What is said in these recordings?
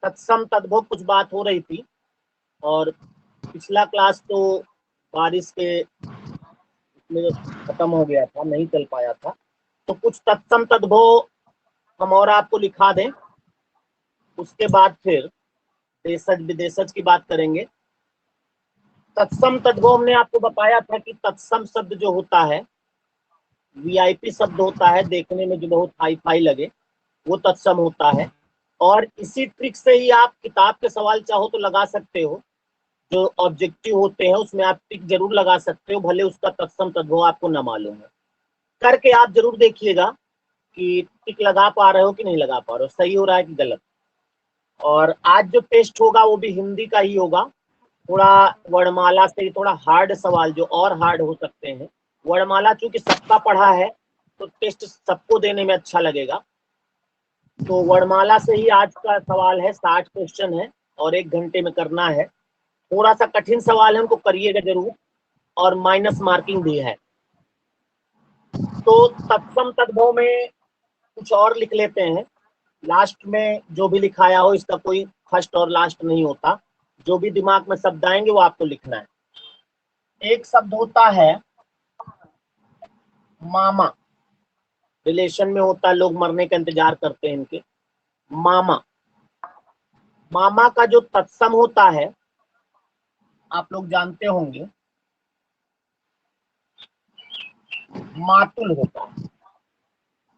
तत्सम तद्भव कुछ बात हो रही थी, और पिछला क्लास तो बारिश के में खत्म हो गया था, नहीं चल पाया था। तो कुछ तत्सम तद्भव हम और आपको लिखा दें, उसके बाद फिर देशज विदेशज की बात करेंगे। तत्सम तद्भव हमने आपको बताया था कि तत्सम शब्द जो होता है वीआईपी शब्द होता है, देखने में जो बहुत हाई फाई लगे, वो तत्सम होता है। और इसी ट्रिक से ही आप किताब के सवाल चाहो तो लगा सकते हो, जो ऑब्जेक्टिव होते हैं उसमें आप टिक जरूर लगा सकते हो, भले उसका तत्सम तद्भव आपको न मालूम है। करके आप जरूर देखिएगा कि टिक लगा पा रहे हो कि नहीं लगा पा रहे हो, सही हो रहा है कि गलत। और आज जो टेस्ट होगा वो भी हिंदी का ही होगा, थोड़ा वर्णमाला से थोड़ा हार्ड सवाल, जो और हार्ड हो सकते हैं। वर्णमाला चूंकि सबका पढ़ा है तो टेस्ट सबको देने में अच्छा लगेगा, तो वर्णमाला से ही आज का सवाल है। 60 क्वेश्चन है और 1 घंटे में करना है। थोड़ा सा कठिन सवाल है, उनको करिएगा जरूर, और माइनस मार्किंग भी है। तो तत्सम तद्भव में कुछ और लिख लेते हैं। लास्ट में जो भी लिखाया हो, इसका कोई फर्स्ट और लास्ट नहीं होता, जो भी दिमाग में शब्द आएंगे वो आपको लिखना है। एक शब्द होता है मामा, रिलेशन में होता है, लोग मरने का इंतजार करते हैं इनके। मामा, मामा का जो तत्सम होता है आप लोग जानते होंगे, मातुल होता है।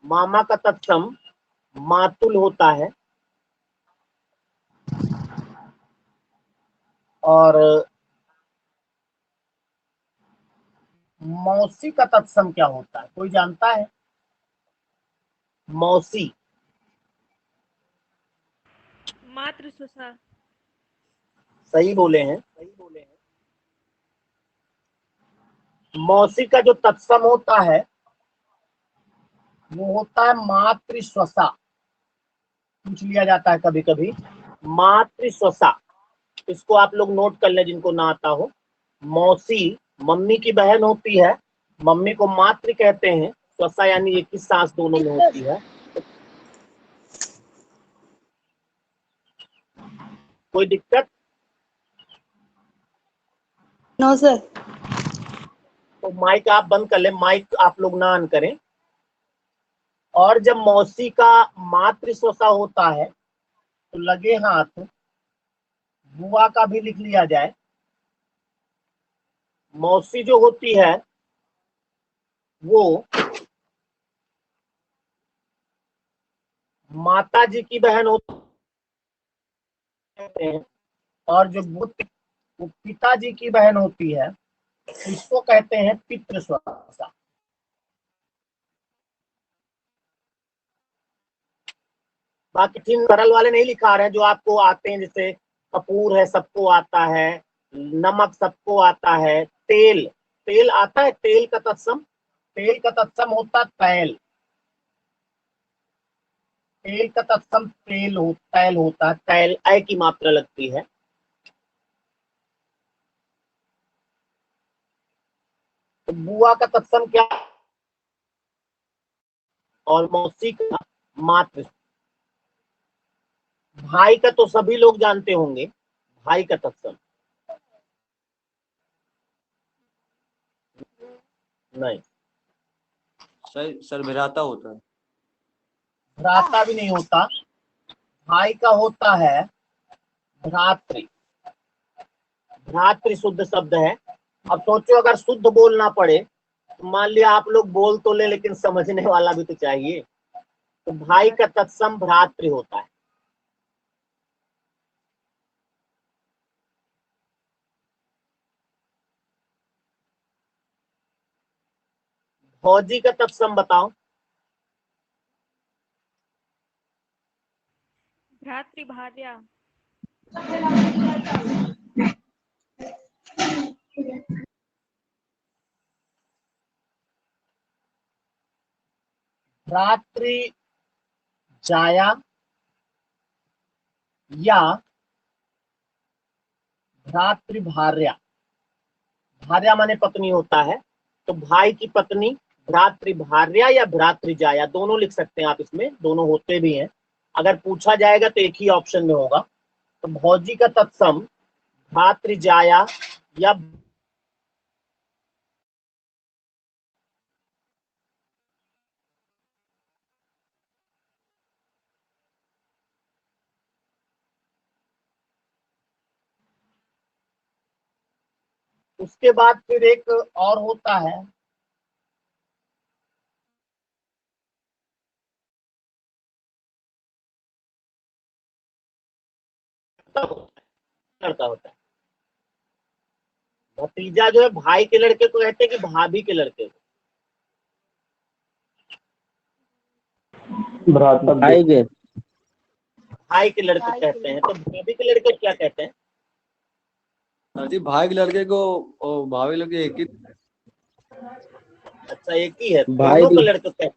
मामा का तत्सम मातुल होता है। और मौसी का तत्सम क्या होता है, कोई जानता है? मौसी, मातृसुसा। सही बोले हैं। मौसी का जो तत्सम होता है वो होता है मातृस्वसा। पूछ लिया जाता है कभी कभी, मातृस्वसा। इसको आप लोग नोट कर लें जिनको ना आता हो। मौसी मम्मी की बहन होती है, मम्मी को मातृ कहते हैं, स्वसा यानी एक ही सांस दोनों में होती है। कोई दिक्कत? No sir. तो माइक आप बंद कर लें, माइक आप लोग ना ऑन करें। और जब मौसी का मातृस्वसा होता है तो लगे हाथ बुआ का भी लिख लिया जाए। मौसी जो होती है वो माता जी की बहन होती है, और जो वो पिताजी की बहन होती है इसको कहते हैं पितृस्वसा। बाकी 3 सरल वाले नहीं लिखा रहे हैं, जो आपको आते हैं, जैसे कपूर है सबको आता है, नमक सबको आता है, तेल, तेल आता है। तेल का तत्सम, तेल का तत्सम होता तैल। तेल का तत्सम तेल तैल होता है, तैल ऐ की मात्रा लगती है। तो बुआ का तत्सम क्या, और मौसी का मातृ। भाई का तो सभी लोग जानते होंगे, भाई का तत्सम नहीं, सर भ्राता होता है। भ्राता भी नहीं होता, भाई का होता है भ्रातृ। भ्रातृ शुद्ध शब्द है। अब सोचो अगर शुद्ध बोलना पड़े तो मान लिया आप लोग बोल तो ले, लेकिन समझने वाला भी तो चाहिए। तो भाई का तत्सम भ्रातृ होता है। फौजी का तत्सम बताओ। भ्रातृभार्या। भ्रातृ जाया या भ्रातृभार्या। भार्या माने पत्नी होता है, तो भाई की पत्नी भ्रातृभार्या या भ्रातृजाया, दोनों लिख सकते हैं आप, इसमें दोनों होते भी हैं। अगर पूछा जाएगा तो एक ही ऑप्शन में होगा, तो भौजी का तत्सम भ्रातृजाया या उसके बाद फिर एक और होता है, लड़का होता है। भतीजा जो है भाई के लड़के को कहते हैं कि भाभी के लड़के को? भाई के भाई के लड़के कहते हैं। तो भाभी के लड़के को क्या कहते हैं? हाँ जी, भाई के लड़के को और भाभी लड़के एक ही। अच्छा, एक ही है, भाई दोनों के लड़के कहते हैं।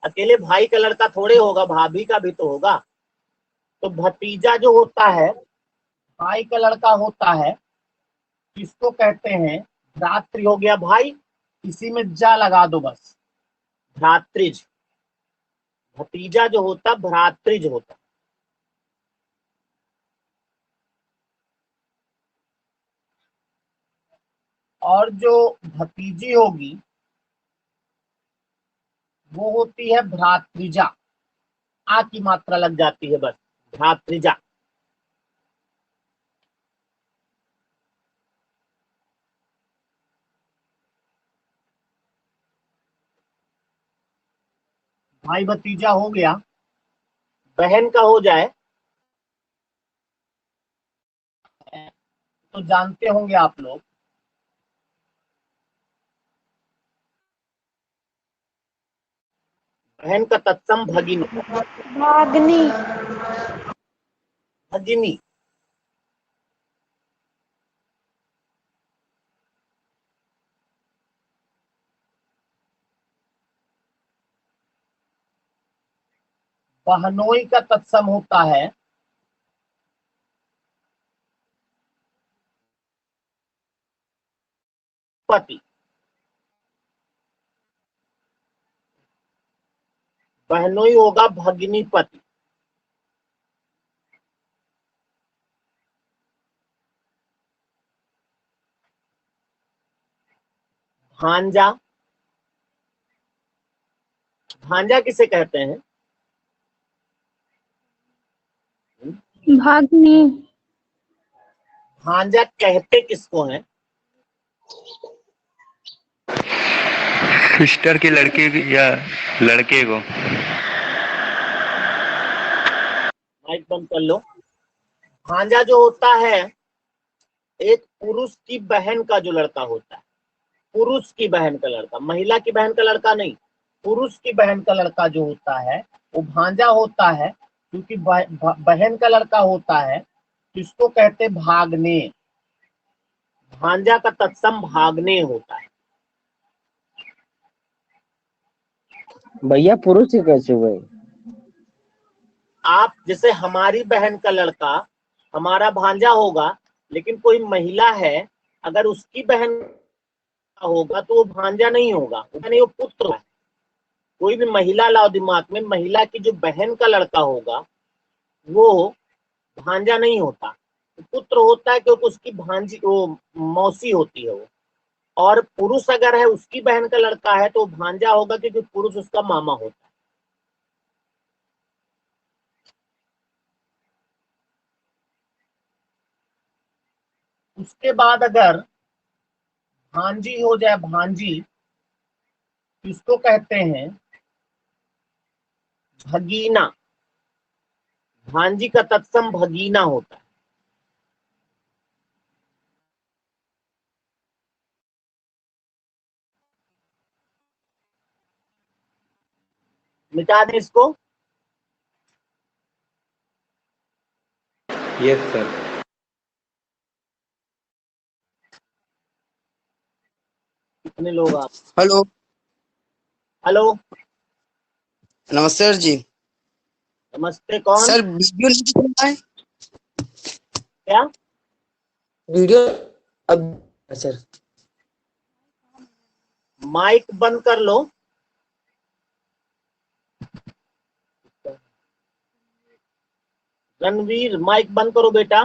अकेले भाई का लड़का थोड़े होगा, भाभी का भी तो होगा। तो भतीजा जो होता है भाई का लड़का होता है, किसको कहते हैं? भ्रातृ हो गया भाई, इसी में जा लगा दो बस, भ्रातृज। भतीजा जो होता भ्रातृज होता। और जो भतीजी होगी वो होती है भ्रातृजा। आ की मात्रा लग जाती है बस, भ्रातृजा। भाई भतीजा हो गया। बहन का हो जाए तो जानते होंगे आप लोग, बहन का तत्सम भगिनी। भागनी। भगिनी। बहनोई का तत्सम होता है पति। बहनोई होगा भगिनी पति। भांजा। भांजा किसे कहते हैं? भागनी। भांजा कहते किसको हैं? सिस्टर की लड़की या लड़के को। माइक बंद कर लो। भांजा जो होता है एक पुरुष की बहन का जो लड़का होता है, पुरुष की बहन का लड़का, महिला की बहन का लड़का नहीं, पुरुष की बहन का लड़का जो होता है वो भांजा होता है। क्योंकि बहन का लड़का होता है, किसको कहते? भागने। भांजा का तत्सम भागने होता है। भैया पुरुष ही कैसे हुए? आप जैसे हमारी बहन का लड़का हमारा भांजा होगा, लेकिन कोई महिला है अगर उसकी बहन का होगा तो वो भांजा नहीं होगा, यानी वो पुत्र है। कोई भी महिला लाओ दिमाग में, महिला की जो बहन का लड़का होगा वो भांजा नहीं होता, पुत्र होता है, क्योंकि उसकी भांजी वो मौसी होती है वो। और पुरुष अगर है उसकी बहन का लड़का है तो भांजा होगा, क्योंकि पुरुष उसका मामा होता है। उसके बाद अगर भांजी हो जाए, भांजी किसको कहते हैं? भगीना। भांजी का तत्सम भगीना होता है। मिटा दें इसको। Yes sir. कितने लोग आप? हेलो, हेलो, नमस्ते सर जी। नमस्ते। कौन? सर वीडियो नहीं चल रहा है? क्या? वीडियो अब सर माइक बंद कर लो। रणवीर माइक बंद करो बेटा।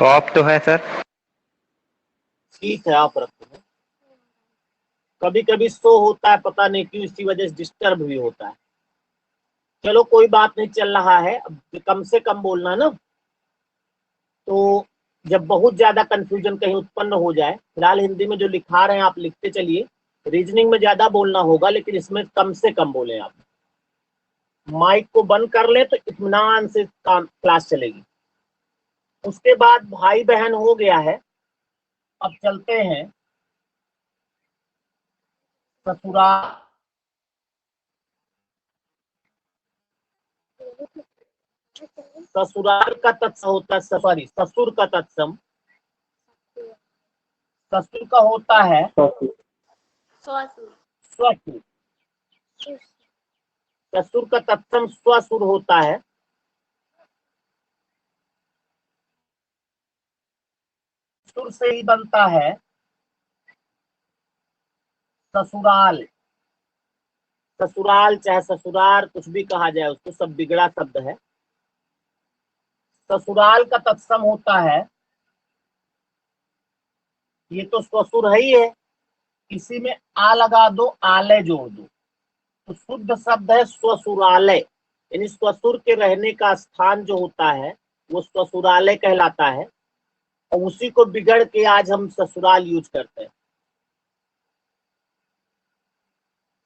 ऑफ तो है सर। ठीक है, आप रखो। कभी कभी शो होता है, पता नहीं क्यों, इसी वजह से डिस्टर्ब भी होता है। चलो कोई बात नहीं, चल रहा है, अब कम से कम बोलना ना, तो जब बहुत ज्यादा कंफ्यूजन कहीं उत्पन्न हो जाए। फिलहाल हिंदी में जो लिखा रहे हैं आप लिखते चलिए। रीजनिंग में ज्यादा बोलना होगा, लेकिन इसमें कम से कम बोले आप। माइक को बंद कर ले तो इत्मीनान से काम क्लास चलेगी। उसके बाद भाई बहन हो गया है। अब चलते हैं ससुराल। ससुराल का तत्सम होता है, सॉरी, ससुर का तत्सम। ससुर का होता है स्वसुर। ससुर का तत्सम स्वसुर होता है। सुर से ही बनता है ससुराल। ससुराल चाहे ससुराल कुछ भी कहा जाए उसको, सब बिगड़ा शब्द है। ससुराल का तत्सम होता है, ये तो ससुर है ही है, इसी में आ लगा दो, आलय जोड़ दो, तो शुद्ध शब्द है स्वसुरालय। यानी स्वसुर के रहने का स्थान जो होता है वो स्वसुरालय कहलाता है, और उसी को बिगड़ के आज हम ससुराल यूज करते हैं।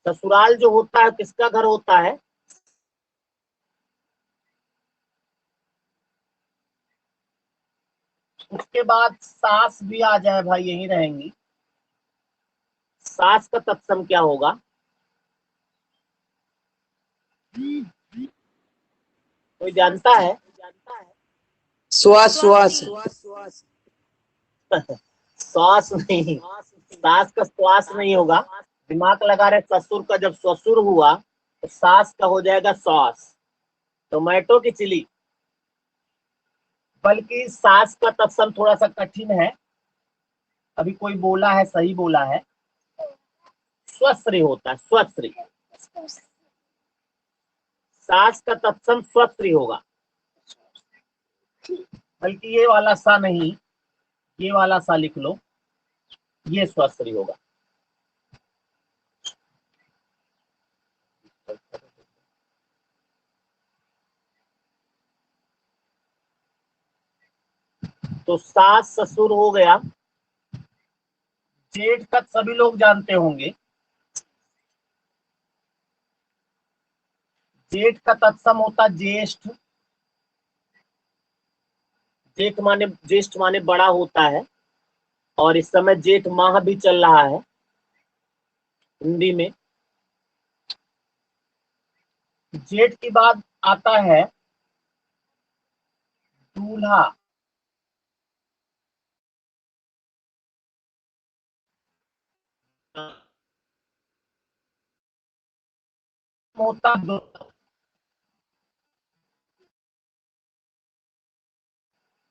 ससुराल जो होता है किसका घर होता है? उसके बाद सास भी आ जाए भाई, यही रहेंगी। सास का तत्सम क्या होगा? कोई जानता है? श्वास श्वास। श्वास नहीं, सास का श्वास नहीं होगा। दिमाग लगा रहे, ससुर का जब ससुर हुआ तो सास का हो जाएगा सॉस, टोमेटो की चिली। बल्कि सास का तत्सम थोड़ा सा कठिन है, अभी कोई बोला है, सही बोला है, स्वश्री होता है, स्वश्री। सास का तत्सम स्वश्री होगा, बल्कि ये वाला सा नहीं, ये वाला सा लिख लो, ये स्वश्री होगा। तो सास ससुर हो गया। जेठ का सभी लोग जानते होंगे। जेठ का तत्सम होता ज्येष्ठ। ज्येष्ठ माने बड़ा होता है, और इस समय जेठ माह भी चल रहा है हिंदी में। जेठ के बाद आता है दूल्हा। होता दूल्हा,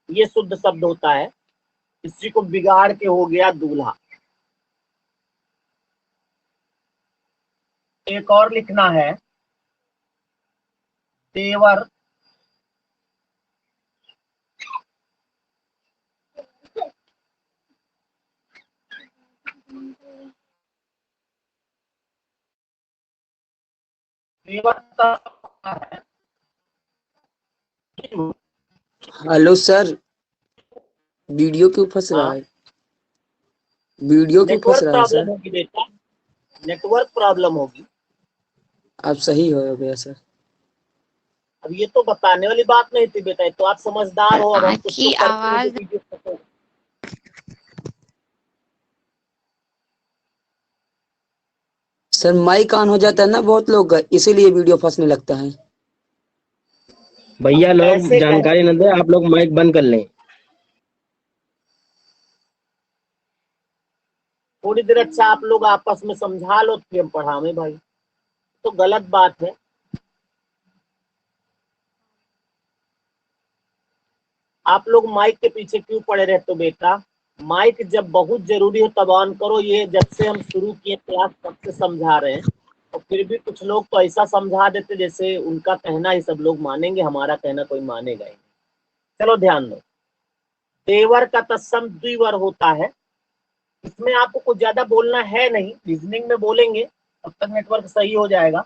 ये शुद्ध शब्द होता है, इसी को बिगाड़ के हो गया दूल्हा। एक और लिखना है देवर। देवर का है, हेलो सर, वीडियो क्यों फंस रहा हाँ, है? वीडियो क्यों फंस नेटवर्क रहा है प्रॉब्लम सर? होगी बेटा, नेटवर्क प्रॉब्लम होगी। आप सही हो गया सर। अब ये तो बताने वाली बात नहीं थी बेटा, तो आप समझदार हो, अब हम कुछ तो आपकी करते हैं जो आवाज video photo. Sir mike on हो जाता है ना बहुत लोग का, इसीलिए वीडियो फंसने लगता है। भैया लोग कैसे जानकारी न दे, आप लोग माइक बंद कर लें। थोड़ी देर अच्छा आप लोग आपस में समझा लो, फिर हम पढ़ावे भाई, तो गलत बात है। आप लोग माइक के पीछे क्यों पड़े रहते हो बेटा? माइक जब बहुत जरूरी हो तब ऑन करो। ये जब से हम शुरू किए क्लास तब से समझा रहे हैं, और फिर भी कुछ लोग तो ऐसा समझा देते जैसे उनका कहना ही सब लोग मानेंगे, हमारा कहना कोई मानेगा ही नहीं। चलो ध्यान दो, देवर का तत्सम द्विवर होता है। इसमें आपको कुछ ज्यादा बोलना है नहीं, रीजनिंग में बोलेंगे तब तक नेटवर्क सही हो जाएगा।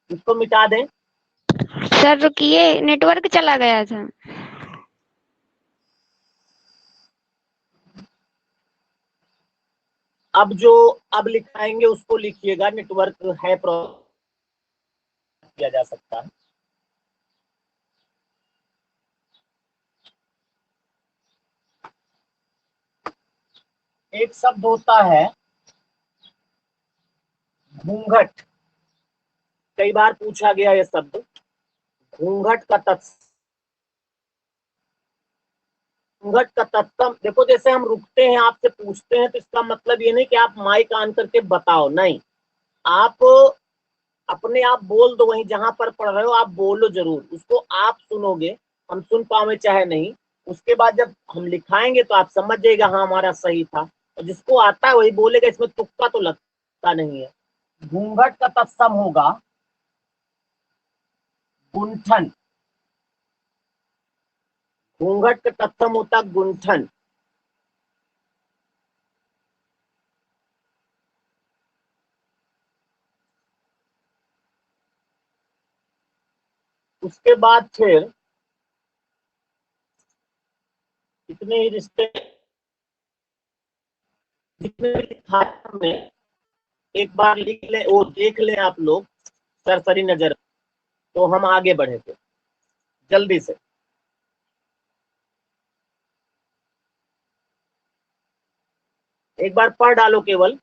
इसको मिटा दें। सर रुकिए, नेटवर्क चला गया था। अब जो अब लिखाएंगे उसको लिखिएगा, नेटवर्क है प्रॉब्लम किया जा सकता है। एक शब्द होता है घूंघट, कई बार पूछा गया यह शब्द। घूंघट का घूंघट का तत्सम, देखो जैसे हम रुकते हैं आपसे पूछते हैं तो इसका मतलब ये नहीं कि आप माइक ऑन करके बताओ, नहीं, आप अपने आप बोल दो, वहीं जहां पर पढ़ रहे हो आप बोलो जरूर, उसको आप सुनोगे, हम सुन पावे चाहे नहीं। उसके बाद जब हम लिखाएंगे तो आप समझ जाइएगा हाँ हमारा सही था, और जिसको आता है वही बोलेगा, इसमें तुक्का तो लगता नहीं है। घूंघट का तत्सम होगा गुंठन। घूंघट का तत्सम होता गुंठन। उसके बाद फिर इतने ही रिश्ते जितने भी लिखा है हमने, एक बार लिख ले, वो देख ले आप लोग सरसरी नजर, तो हम आगे बढ़े थे जल्दी से। एक बार पढ़ डालो केवल।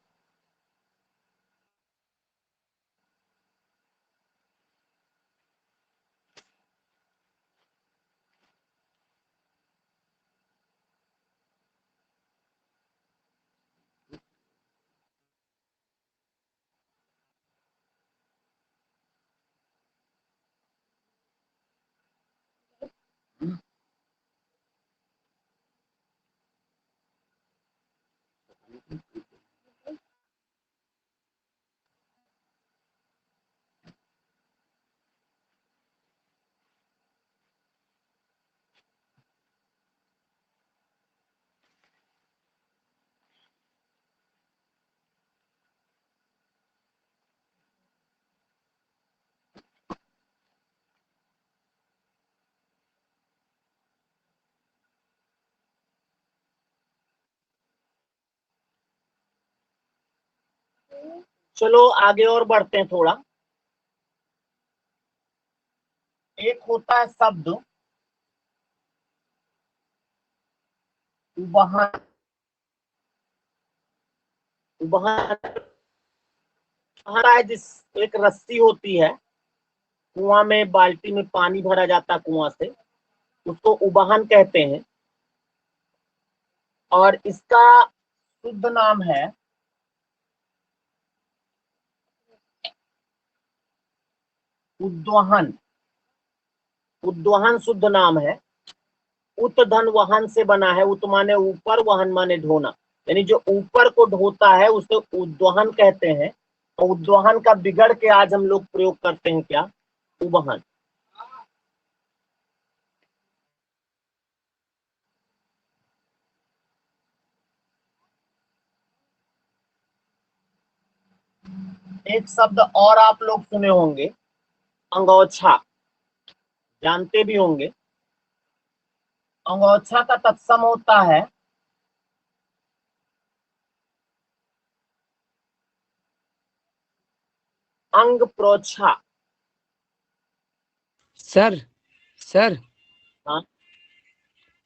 चलो आगे और बढ़ते हैं थोड़ा। एक होता है शब्द उबहन। उबहन है जिस, एक रस्सी होती है, कुआं में बाल्टी में पानी भरा जाता है कुआं से, उसको उबहन कहते हैं। और इसका शुद्ध नाम है उद्वहन। उद्वहन शुद्ध नाम है। उत धन वहन से बना है, उत माने ऊपर, वहन माने ढोना, यानी जो ऊपर को ढोता है उसे उद्वहन कहते हैं। और उद्वहन का बिगड़ के आज हम लोग प्रयोग करते हैं क्या, उबहन। एक शब्द और आप लोग सुने होंगे, अंगोछा, जानते भी होंगे। अंगोछा का तत्सम होता है अंग प्रोछा। सर सर हाँ,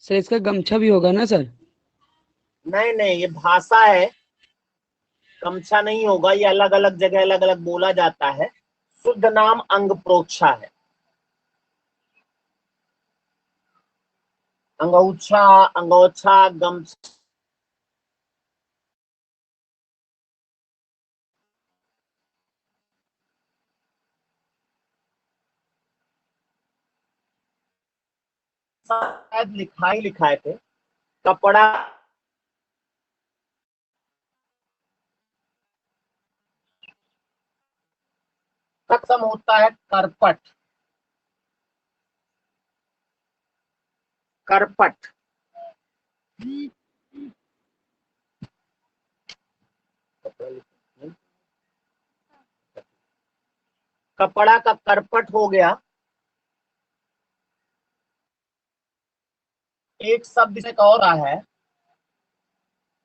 सर इसका गमछा भी होगा ना सर? नहीं नहीं, ये भाषा है, गमछा नहीं होगा, ये अलग अलग जगह अलग अलग बोला जाता है। शुद्ध नाम अंग प्रोक्षा है। अंगोछा, अंगोछा, गमछा, शायद लिखाई लिखाए थे। कपड़ा, तत्सम होता है करपट। करपट। कपड़ा का करपट हो गया। एक शब्द से और आ है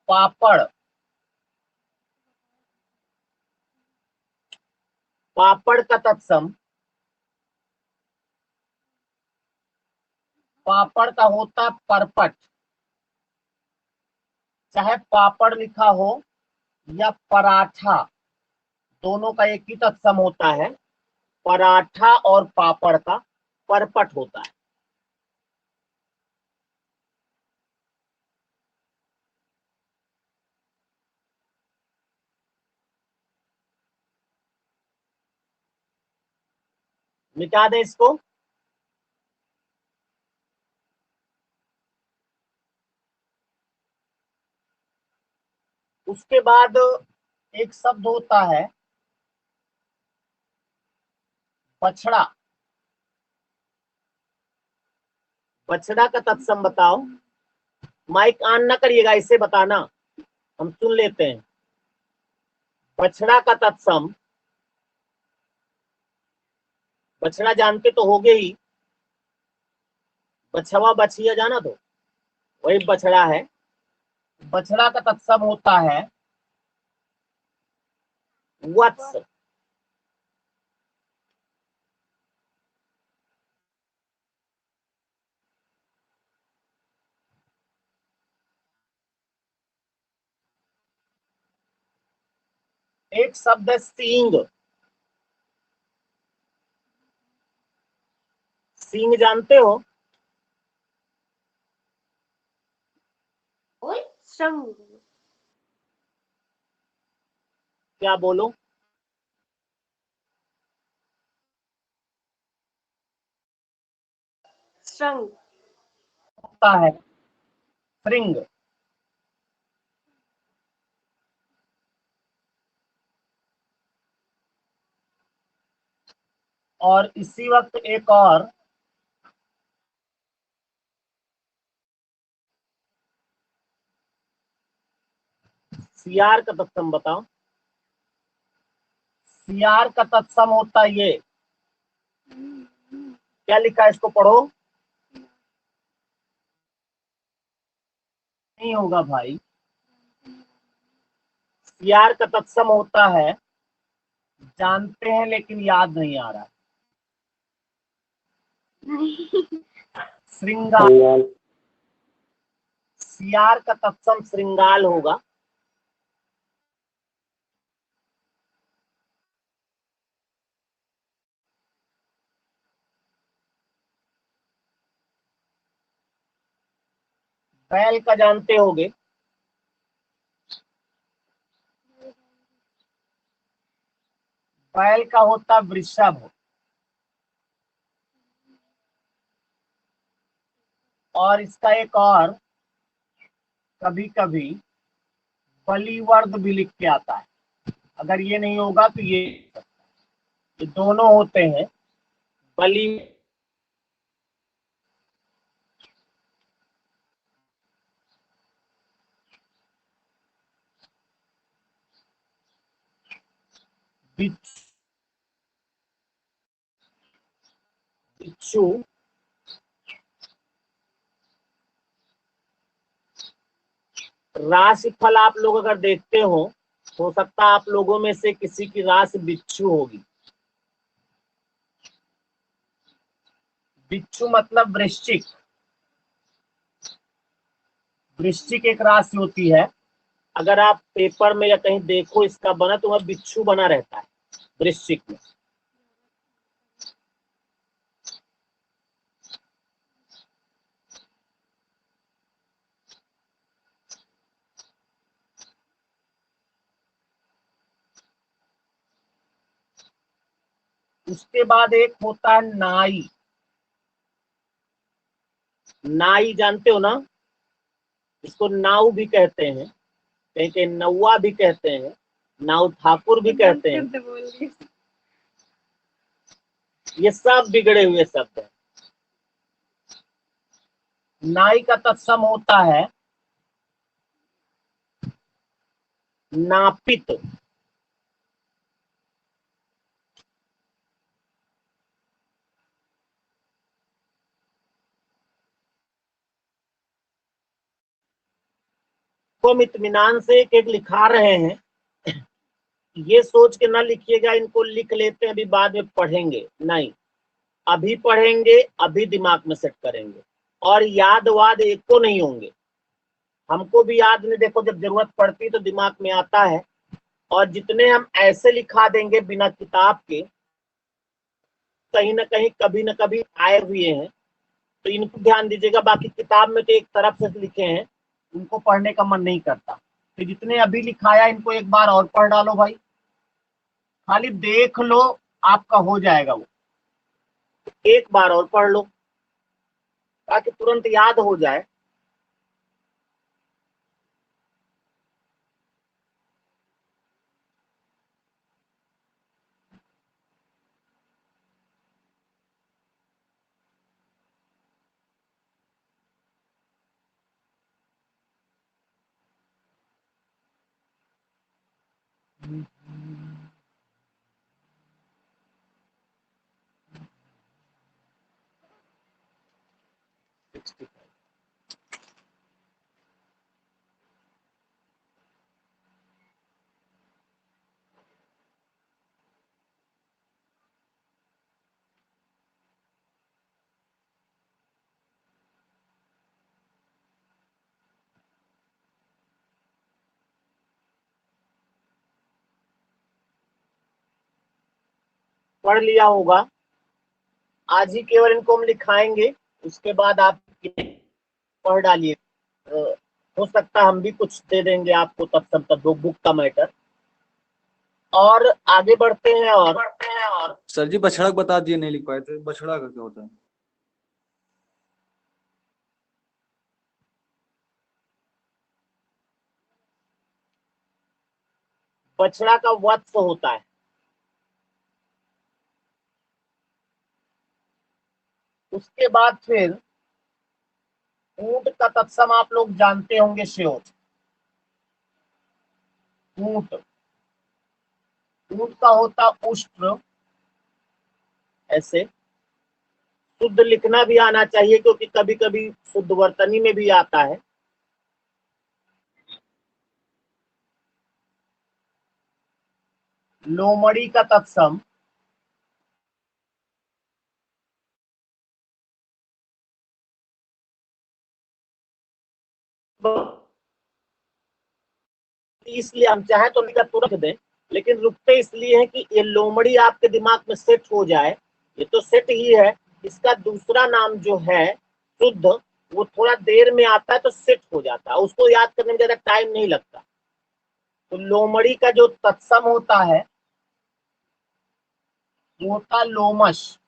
पापड़। पापड़ का तत्सम पापड़ का होता परपट। चाहे पापड़ लिखा हो या पराठा, दोनों का एक ही तत्सम होता है। पराठा और पापड़ का परपट होता है। मिटा दें इसको। उसके बाद एक शब्द होता है बछड़ा। बछड़ा का तत्सम बताओ। माइक ऑन ना करिएगा, इसे बताना, हम सुन लेते हैं। बछड़ा का तत्सम, बछड़ा जानते तो होगे ही, बछवा बछिया जाना तो वही बछड़ा है। बछड़ा का तत्सम होता है वत्स। एक शब्द है सींग। सींग जानते हो? संग। क्या बोलो? संग। होता है श्रृंग। और इसी वक्त एक और सियार का तत्सम बताओ। सियार का तत्सम होता है ये, क्या लिखा है इसको पढ़ो। नहीं होगा भाई। सियार का तत्सम होता है, जानते हैं लेकिन याद नहीं आ रहा। श्रृंगाल। सियार का तत्सम श्रृंगाल होगा। बैल का जानते होगे। बैल का होता वृषभ। और इसका एक और कभी कभी बलिवर्द भी लिख के आता है। अगर ये नहीं होगा तो ये दोनों होते हैं बलि। बिच्छू। राशिफल आप लोग अगर देखते हो सकता है आप लोगों में से किसी की राशि बिच्छू होगी। बिच्छू मतलब वृश्चिक। वृश्चिक एक राशि होती है। अगर आप पेपर में या कहीं देखो इसका बना तो वह बिच्छू बना रहता है वृश्चिक में। उसके बाद एक होता है नाई। नाई जानते हो ना? इसको नाव भी कहते हैं, कहीं कहीं नौवा भी कहते हैं, नाव ठाकुर भी कहते हैं। ये सब बिगड़े हुए शब्द हैं। नाई का तत्सम होता है नापित। तो हम इत्मीनान से एक एक लिखा रहे हैं, ये सोच के ना लिखिएगा इनको लिख लेते हैं अभी बाद में पढ़ेंगे, नहीं, अभी पढ़ेंगे, अभी दिमाग में सेट करेंगे, और याद वाद एक को नहीं होंगे। हमको भी याद नहीं, देखो जब जरूरत पड़ती तो दिमाग में आता है, और जितने हम ऐसे लिखा देंगे बिना किताब के, कहीं ना कहीं कभी ना कभी आए हुए हैं, तो इनको ध्यान दीजिएगा। बाकी किताब में तो एक तरफ से लिखे हैं, उनको पढ़ने का मन नहीं करता, तो जितने अभी लिखाया इनको एक बार और पढ़ डालो भाई, खाली देख लो, आपका हो जाएगा वो, एक बार और पढ़ लो ताकि तुरंत याद हो जाए। पढ़ लिया होगा, आज ही केवल इनको हम लिखाएंगे, उसके बाद आप पढ़ डालिए। हो सकता है हम भी कुछ दे देंगे आपको तब तब तक दो बुक का मैटर। और आगे बढ़ते हैं। और सर जी बछड़ा बता दिए, नहीं लिख पाए थे, बछड़ा का क्या होता है? बछड़ा का वत्स होता है। उसके बाद फिर ऊंट का तत्सम आप लोग जानते होंगे, श्योर। ऊंट, ऊंट का होता उष्ट्र। ऐसे शुद्ध लिखना भी आना चाहिए, क्योंकि कभी कभी शुद्ध वर्तनी में भी आता है। लोमड़ी का तत्सम इसलिए हम चाहे तो लिखकर तुरंत दें, लेकिन रुकते इसलिए है कि ये लोमड़ी आपके दिमाग में सेट हो जाए। ये तो सेट ही है, इसका दूसरा नाम जो है शुद्ध, वो थोड़ा देर में आता है तो सेट हो जाता है, उसको याद करने में ज्यादा टाइम नहीं लगता। तो लोमड़ी का जो तत्सम होता है वो होता लोमश।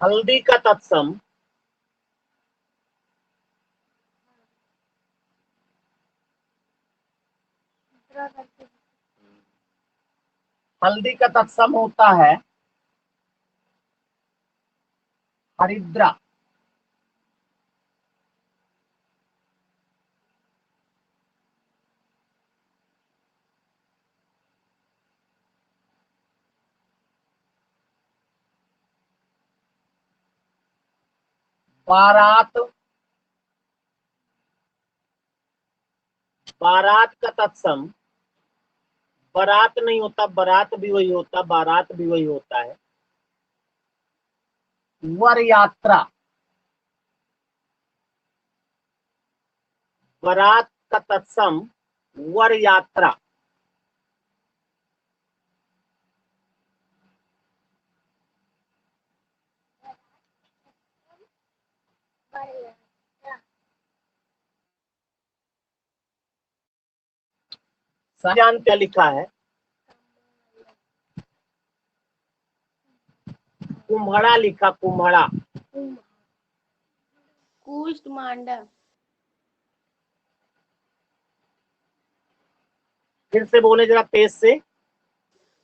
हल्दी का तत्सम हल्दी का तत्सम होता है हरिद्रा। बारात, बारात का तत्सम बारात नहीं होता, बारात भी वही होता, बारात भी वही होता है वर यात्रा। बारात का तत्सम वर यात्रा। जान क्या लिखा है? कुम्हड़ा लिखा, कुम्हड़ा। कूष्मांडा। फिर से बोले जरा तेज से।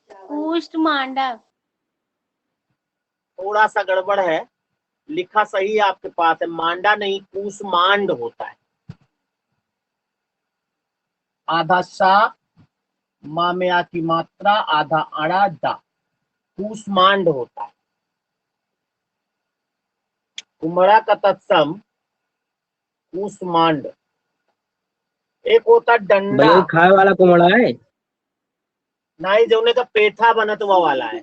कूष्मांडा। थोड़ा सा गड़बड़ है, लिखा सही है आपके पास है, मांडा नहीं कूष्मांड होता है। आधा सा मा में आ की मात्रा, आधा अड़ा दा, कूष्मांड होता है। कुम्हड़ा का तत्सम कूष्मांड। एक होता डंडा, भैया ये खाए वाला कुमड़ा है। नाई जौने का पेठा बनत हुआ वाला है।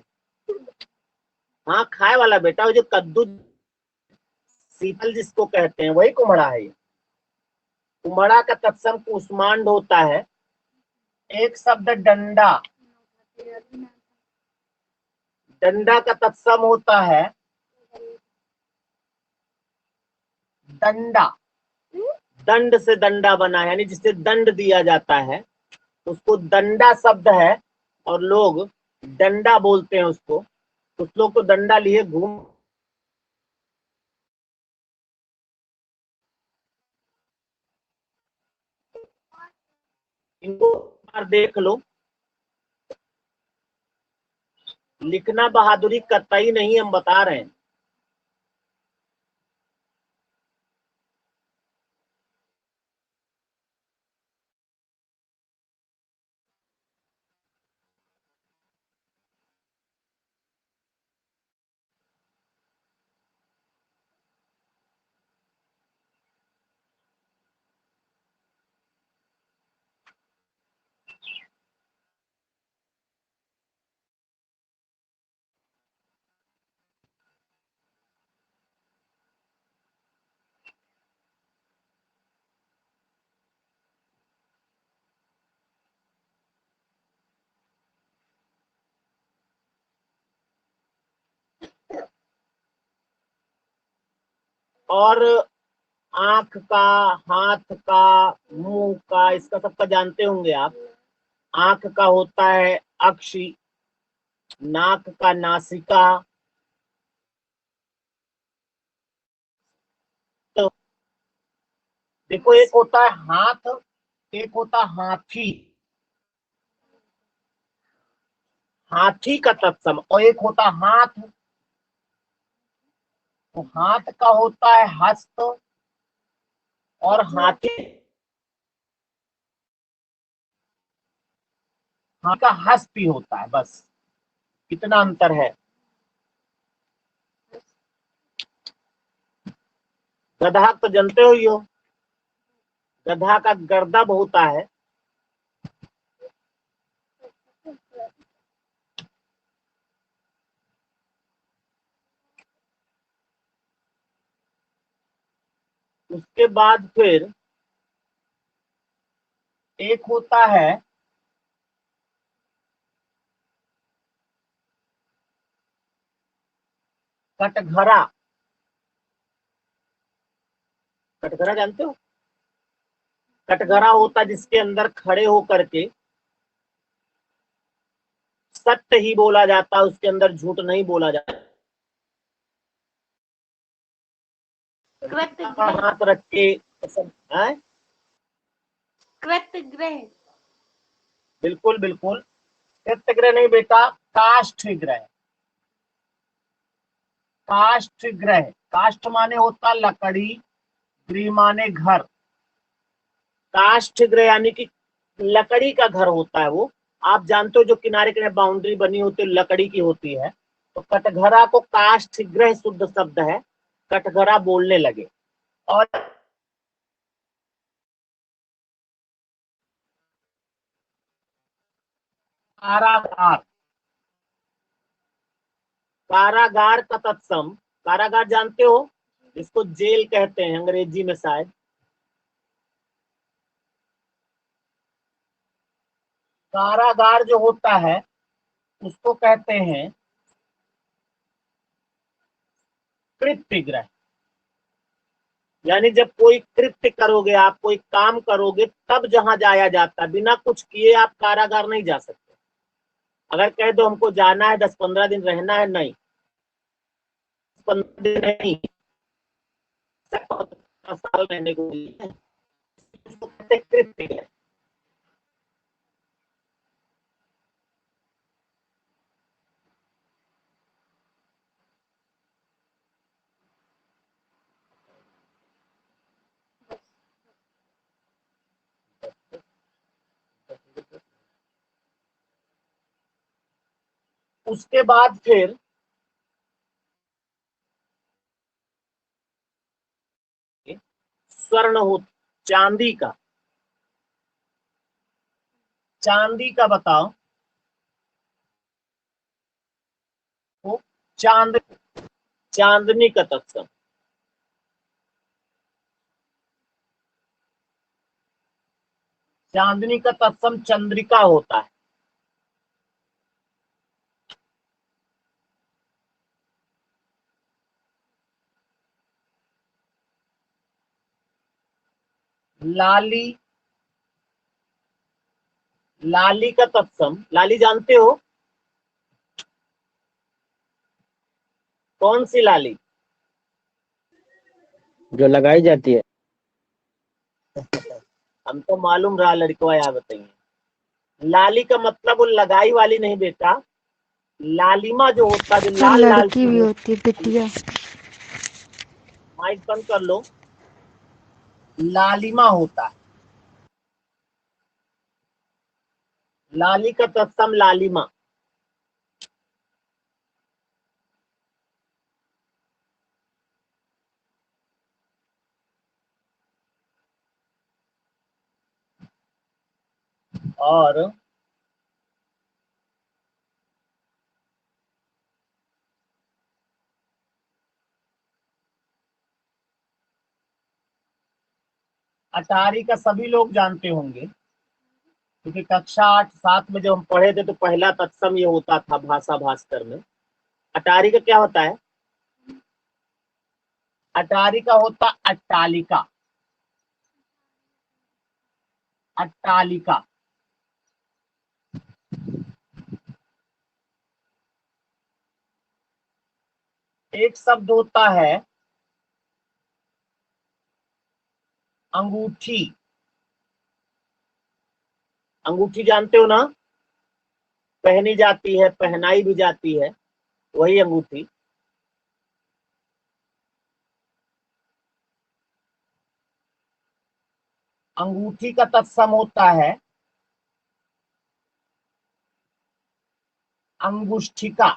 हाँ खाए वाला बेटा, वो जो कद्दू सीतल जिसको कहते हैं वही कुम्हड़ा है। कुम्हड़ा का तत्सम कूष्मांड होता है। एक शब्द डंडा, डंडा का तत्सम होता है दंडा। दंड से दंडा बना है, यानी जिसे दंड दिया जाता है उसको दंडा शब्द है, और लोग डंडा बोलते हैं उसको। कुछ लोग तो डंडा लिए घूम। इनको बार देख लो, लिखना बहादुरी कतई नहीं, हम बता रहे हैं। और आंख का, हाथ का, मुंह का, इसका सबका जानते होंगे आप। आंख का होता है अक्षि, नाक का नासिका, तो देखो एक होता है हाथ, एक होता है हाथी, हाथी का तत्सम, और एक होता है हाथ। तो हाथ का होता है हस्त, और हाथी हाथ का हस्त ही होता है। बस कितना अंतर है। गधा तो जानते हो ही हो, गधा का गर्दभ होता है। उसके बाद फिर एक होता है कटघरा। कटघरा जानते हो? कटघरा होता है जिसके अंदर खड़े होकर के सत्य ही बोला जाता है, उसके अंदर झूठ नहीं बोला जाता। कृतग्रह। हाथ रख के सब है। कृतग्रह। बिल्कुल बिल्कुल, कृतग्रह नहीं बेटा, काष्ठग्रह। काष्ठग्रह, काष्ठ माने होता लकड़ी, गृह माने घर। काष्ठग्रह यानी कि लकड़ी का घर होता है वो। आप जानते हो जो किनारे किनारे बाउंड्री बनी होती है लकड़ी की होती है। तो कटघरा को काष्ठग्रह शुद्ध शब्द है, कटघरा बोलने लगे। और कारागार, कारागार का तत्सम, कारागार जानते हो इसको जेल कहते हैं अंग्रेजी में शायद। कारागार जो होता है उसको कहते हैं कृत्यगृह। यानी जब कोई कृत्य करोगे, आप कोई काम करोगे तब जहां जाया जाता है, बिना कुछ किए आप कारागार नहीं जा सकते। अगर कह दो हमको जाना है 10-15 दिन रहना है, नहीं 15 दिन नहीं, साल रहने को मिली है, उसको कहते हैं कृत्य। उसके बाद फिर स्वर्ण हो, चांदी का, चांदी का बताओ तो चांद, चांदनी का तत्सम, चांदनी का तत्सम चंद्रिका होता है। लाली, लाली का तत्सम, लाली जानते हो? कौन सी लाली? जो लगाई जाती है। हम तो मालूम रहा लड़कवा, यार बताइए। लाली का मतलब वो लगाई वाली नहीं बेटा, लालिमा जो होता है, जो सर लाल लाल लड़की भी चीज। होती है बिटिया। माइक बंद कर लो। लालिमा होता है, लाली का तत्सम लालिमा। और अटारी का सभी लोग जानते होंगे, क्योंकि कक्षा 8-7 में जब हम पढ़े थे तो पहला तत्सम ये होता था भाषा भास्कर में। अटारी का क्या होता है? अटारी का होता अट्टालिका, अट्टालिका। एक शब्द होता है अंगूठी, अंगूठी जानते हो ना? पहनी जाती है, पहनाई भी जाती है, वही अंगूठी। अंगूठी का तत्सम होता है अंगुष्ठिका।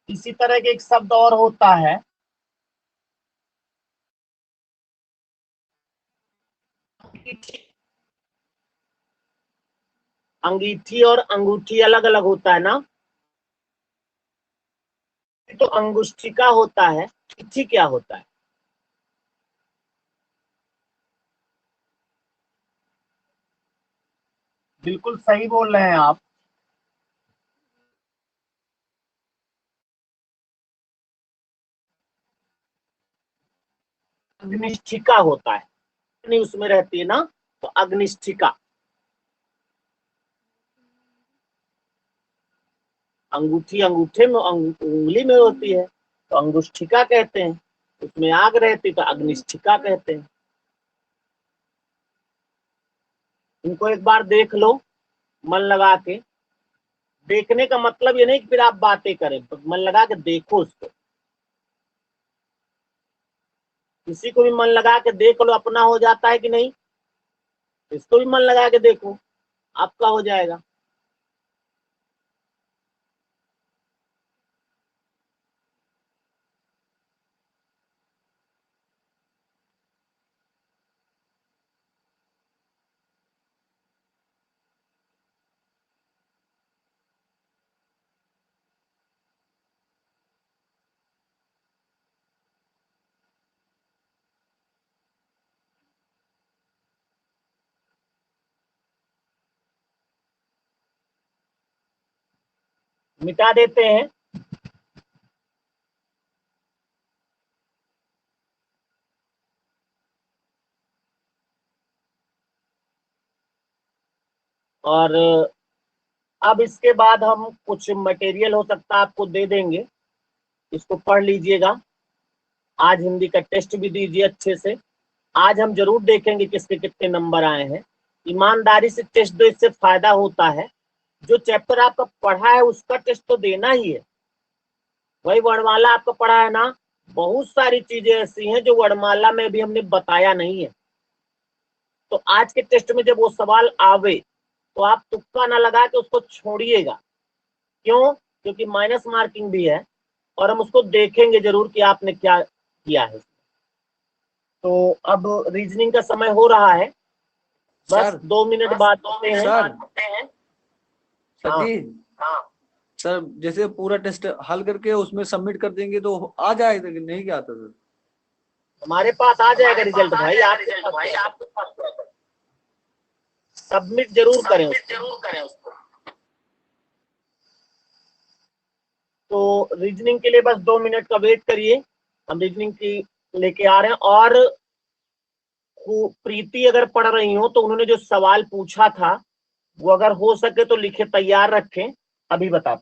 इसी तरह के एक शब्द और होता है अंगीठी। अंगीठी और अंगूठी अलग अलग होता है ना? तो अंगुष्ठिका होता है, अंगीठी क्या होता है? बिल्कुल सही बोल रहे हैं आप। अग्निष्ठिका होता है, नहीं उसमें रहती है ना, तो अग्निष्ठिका। अंगूठी अंगूठे में, उंगली में होती है तो अंगुष्ठिका कहते हैं, उसमें आग रहती तो अग्निष्ठिका कहते हैं। इनको एक बार देख लो मन लगा के। देखने का मतलब ये नहीं कि फिर आप बातें करें, तो मन लगा के देखो उसको। किसी को भी मन लगा के देख लो, अपना हो जाता है कि नहीं? इसको भी मन लगा के देखो, आपका हो जाएगा। मिटा देते हैं। और अब इसके बाद हम कुछ मटेरियल हो सकता है आपको दे देंगे, इसको पढ़ लीजिएगा। आज हिंदी का टेस्ट भी दीजिए अच्छे से। आज हम जरूर देखेंगे किसके कितने नंबर आए हैं। ईमानदारी से टेस्ट दो, इससे फायदा होता है। जो चैप्टर आपका पढ़ा है उसका टेस्ट तो देना ही है। वही वर्णमाला आपका पढ़ा है ना, बहुत सारी चीजें ऐसी हैं जो वर्णमाला में भी हमने बताया नहीं है। तो आज के टेस्ट में जब वो सवाल आवे तो आप तुक्का ना लगा के उसको छोड़िएगा। क्यों? क्योंकि माइनस मार्किंग भी है और हम उसको देखेंगे जरूर कि आपने क्या किया है। तो अब रीजनिंग का समय हो रहा है, बस सर 2 मिनट बाद होते हैं। सर हाँ, जी सर, जैसे पूरा टेस्ट हल करके उसमें सबमिट कर देंगे तो आ जाएगा कि नहीं? क्या आता सर? हमारे पास आ जाएगा रिजल्ट भाई, आपके पास सबमिट जरूर करें उसको। तो रीजनिंग के लिए बस 2 मिनट का वेट करिए, हम रीजनिंग की लेके आ रहे हैं। और प्रीति अगर पढ़ रही हो तो उन्होंने जो सवाल पूछा था वो अगर हो सके तो लिखे तैयार रखें, अभी बता